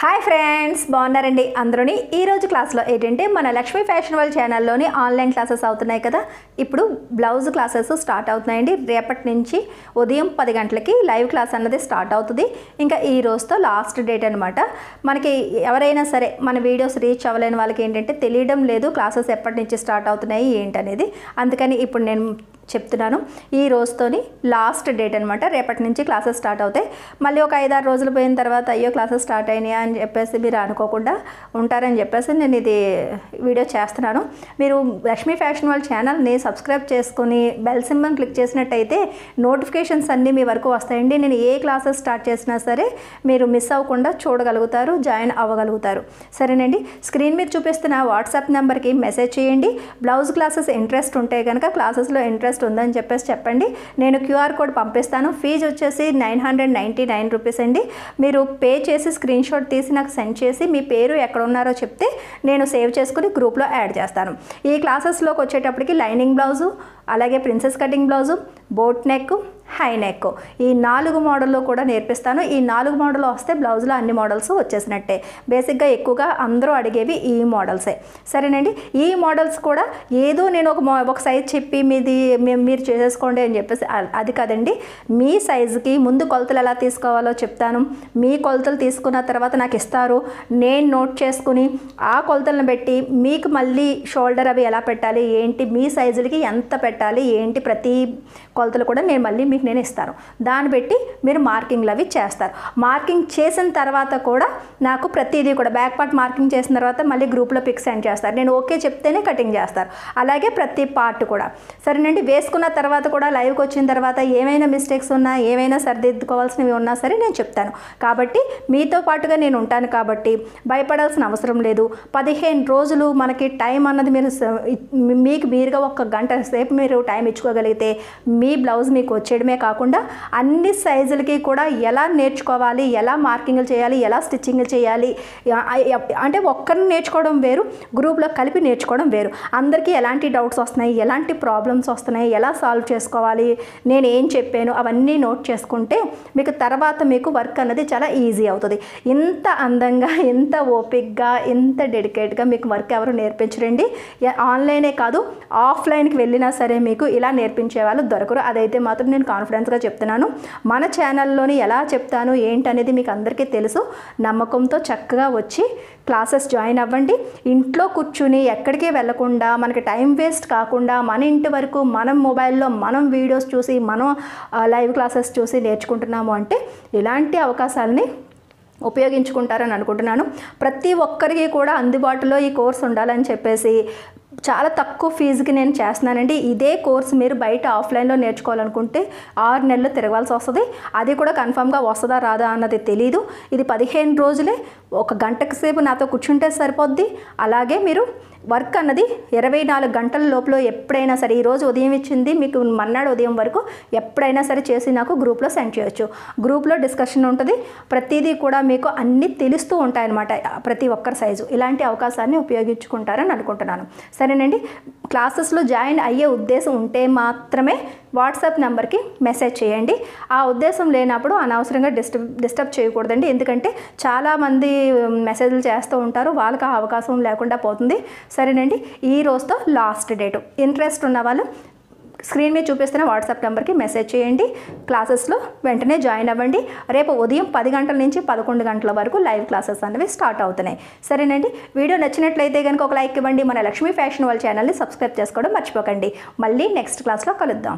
Hi friends, బాగున్నారండి అందరూని. ఈరోజు క్లాస్లో ఏంటంటే మన లక్ష్మీ ఫ్యాషన్ వరల్డ్ ఛానల్లోని ఆన్లైన్ క్లాసెస్ అవుతున్నాయి కదా. ఇప్పుడు బ్లౌజ్ క్లాసెస్ స్టార్ట్ అవుతున్నాయండి. రేపటి నుంచి ఉదయం 10 గంటలకి లైవ్ క్లాస్ అన్నది స్టార్ట్ అవుతుంది. ఇంకా ఈ రోజుతో లాస్ట్ డేట్ అనమాట. మనకి ఎవరైనా సరే మన వీడియోస్ రీచ్ అవ్వలేని వాళ్ళకి ఏంటంటే తెలియడం లేదు క్లాసెస్ ఎప్పటి నుంచి స్టార్ట్ అవుతున్నాయి ఏంటనేది. అందుకని ఇప్పుడు నేను చెప్తున్నాను. ఈ రోజుతోని లాస్ట్ డేట్ అనమాట. రేపటి నుంచి క్లాసెస్ స్టార్ట్ అవుతాయి. మళ్ళీ ఒక 5-6 రోజులు పోయిన తర్వాత అయ్యో క్లాసెస్ స్టార్ట్ అయినాయి అని చెప్పేసి మీరు అనుకోకుండా ఉంటారని చెప్పేసి నేను ఇది వీడియో చేస్తున్నాను. మీరు లక్ష్మీ ఫ్యాషన్ వరల్డ్ ఛానల్ని సబ్స్క్రైబ్ చేసుకుని బెల్ సింబల్ క్లిక్ చేసినట్టయితే నోటిఫికేషన్స్ అన్నీ మీ వరకు వస్తాయండి. నేను ఏ క్లాసెస్ స్టార్ట్ చేసినా సరే మీరు మిస్ అవ్వకుండా చూడగలుగుతారు, జాయిన్ అవ్వగలుగుతారు. సరేనండి. స్క్రీన్ మీద చూపిస్తున్న వాట్సాప్ నెంబర్కి మెసేజ్ చేయండి. బ్లౌజ్ క్లాసెస్ ఇంట్రెస్ట్ ఉంటే కనుక క్లాసెస్లో ఇంట్రెస్ట్ ఉందని చెప్పేసి చెప్పండి. నేను క్యూఆర్ కోడ్ పంపిస్తాను. ఫీజు వచ్చేసి 999 రూపీస్ అండి. మీరు పే చేసి స్క్రీన్ షాట్ తీసి నాకు సెండ్ చేసి మీ పేరు ఎక్కడ ఉన్నారో చెప్తే నేను సేవ్ చేసుకుని గ్రూప్లో యాడ్ చేస్తాను. ఈ క్లాసెస్లోకి వచ్చేటప్పటికి లైనింగ్ బ్లౌజు, అలాగే princess cutting blouse, boat neck, high neck, ఈ 4 మోడల్లో కూడా నేర్పిస్తాను. ఈ 4 మోడల్ వస్తే బ్లౌజ్లో అన్ని మోడల్స్ వచ్చేసినట్టే. బేసిక్గా ఎక్కువగా అందరూ అడిగేవి ఈ మోడల్సే. సరేనండి. ఈ మోడల్స్ కూడా ఏదో నేను ఒక సైజ్ చెప్పి మీరు చేసేసుకోండి అని చెప్పేసి అది కాదండి. మీ సైజుకి ముందు కొలతలు ఎలా తీసుకోవాలో చెప్తాను. మీ కొలతలు తీసుకున్న తర్వాత నాకు ఇస్తారు. నేను నోట్ చేసుకుని ఆ కొలతలను పెట్టి మీకు మళ్ళీ షోల్డర్ అవి ఎలా పెట్టాలి ఏంటి, మీ సైజులకి ఎంత పెట్టాలి ఏంటి, ప్రతి కొలతలు కూడా నేను ఇస్తాను. దాన్ని బట్టి మీరు మార్కింగ్లు అవి చేస్తారు. మార్కింగ్ చేసిన తర్వాత కూడా నాకు ప్రతిదీ కూడా బ్యాక్ పార్ట్ మార్కింగ్ చేసిన తర్వాత మళ్ళీ గ్రూప్లో పిక్ సెండ్ చేస్తారు. నేను ఓకే చెప్తేనే కటింగ్ చేస్తారు. అలాగే ప్రతి పార్ట్ కూడా. సరేనండి. వేసుకున్న తర్వాత కూడా లైవ్కి వచ్చిన తర్వాత ఏమైనా మిస్టేక్స్ ఉన్నా, ఏమైనా సరిదిద్దుకోవాల్సినవి ఉన్నా సరే నేను చెప్తాను. కాబట్టి మీతో పాటుగా నేను ఉంటాను కాబట్టి భయపడాల్సిన అవసరం లేదు. 15 రోజులు మనకి టైం అన్నది మీకు మీరుగా 1 గంట సేపు మీరు టైం ఇచ్చుకోగలిగితే మీ బ్లౌజ్ మీకు వచ్చేయడమే కాకుండా అన్ని సైజులకి కూడా ఎలా నేర్చుకోవాలి, ఎలా మార్కింగ్లు చేయాలి, ఎలా స్టిచ్చింగ్లు చేయాలి, అంటే ఒక్కరిని నేర్చుకోవడం వేరు, గ్రూప్లో కలిపి నేర్చుకోవడం వేరు. అందరికీ ఎలాంటి డౌట్స్ వస్తున్నాయి, ఎలాంటి ప్రాబ్లమ్స్ వస్తున్నాయి, ఎలా సాల్వ్ చేసుకోవాలి, నేను ఏం చెప్పాను అవన్నీ నోట్ చేసుకుంటే మీకు తర్వాత మీకు వర్క్ అన్నది చాలా ఈజీ అవుతుంది. ఇంత అందంగా, ఇంత ఓపిక్గా, ఇంత డెడికేట్గా మీకు వర్క్ ఎవరు నేర్పించరండి. ఆన్లైనే కాదు ఆఫ్లైన్కి వెళ్ళినా సరే మీకు ఇలా నేర్పించే వాళ్ళు దొరకరు. అదైతే మాత్రం నేను కాన్ఫిడెన్స్గా చెప్తున్నాను. మన ఛానల్లోని ఎలా చెప్తాను ఏంటనేది మీకు అందరికీ తెలుసు. నమ్మకంతో చక్కగా వచ్చి క్లాసెస్ జాయిన్ అవ్వండి. ఇంట్లో కూర్చుని ఎక్కడికి వెళ్ళకుండా మనకి టైం వేస్ట్ కాకుండా మన ఇంటి వరకు మనం మొబైల్లో మనం వీడియోస్ చూసి మనం లైవ్ క్లాసెస్ చూసి నేర్చుకుంటున్నాము అంటే ఇలాంటి అవకాశాలని ఉపయోగించుకుంటారని అనుకుంటున్నాను. ప్రతి ఒక్కరికి కూడా అందుబాటులో ఈ కోర్స్ ఉండాలని చెప్పేసి చాలా తక్కువ ఫీజుకి నేను చేస్తున్నానండి. ఇదే కోర్స్ మీరు బయట ఆఫ్లైన్లో నేర్చుకోవాలనుకుంటే 6 నెలలు తిరగాల్సి వస్తుంది. అది కూడా కన్ఫామ్గా వస్తుందా రాదా అన్నది తెలీదు. ఇది 15 రోజులే. 1 గంటకు సేపు నాతో కూర్చుంటే సరిపోద్ది. అలాగే మీరు వర్క్ అన్నది 24 గంటల లోపల ఎప్పుడైనా సరే, ఈరోజు ఉదయం ఇచ్చింది మీకు మన్నాడు ఉదయం వరకు ఎప్పుడైనా సరే చేసి నాకు గ్రూప్లో సెండ్ చేయొచ్చు. గ్రూప్లో డిస్కషన్ ఉంటుంది. ప్రతిదీ కూడా మీకు అన్నీ తెలుస్తూ ఉంటాయన్నమాట. ప్రతి ఒక్కరి సైజు. ఇలాంటి అవకాశాన్ని ఉపయోగించుకుంటారని అనుకుంటున్నాను. సరేనండి. క్లాసెస్లో జాయిన్ అయ్యే ఉద్దేశం ఉంటే మాత్రమే వాట్సాప్ నెంబర్కి మెసేజ్ చేయండి. ఆ ఉద్దేశం లేనప్పుడు అనవసరంగా డిస్టర్బ్ చేయకూడదండి. ఎందుకంటే చాలామంది మెసేజ్లు చేస్తూ ఉంటారు. వాళ్ళకి ఆ అవకాశం లేకుండా పోతుంది. సరేనండి. ఈ రోజుతో లాస్ట్ డేటు. ఇంట్రెస్ట్ ఉన్న వాళ్ళు స్క్రీన్ మీద చూపిస్తున్న వాట్సాప్ నెంబర్కి మెసేజ్ చేయండి. క్లాసెస్లో వెంటనే జాయిన్ అవ్వండి. రేపు ఉదయం 10 గంటల నుంచి 11 గంటల వరకు లైవ్ క్లాసెస్ అనేవి స్టార్ట్ అవుతున్నాయి. సరేనండి. వీడియో నచ్చినట్లయితే కనుక ఒక లైక్ ఇవ్వండి. మన లక్ష్మీ ఫ్యాషన్ వరల్డ్ ఛానల్ని సబ్స్క్రైబ్ చేసుకోవడం మర్చిపోకండి. మళ్ళీ నెక్స్ట్ క్లాస్లో కలుద్దాం.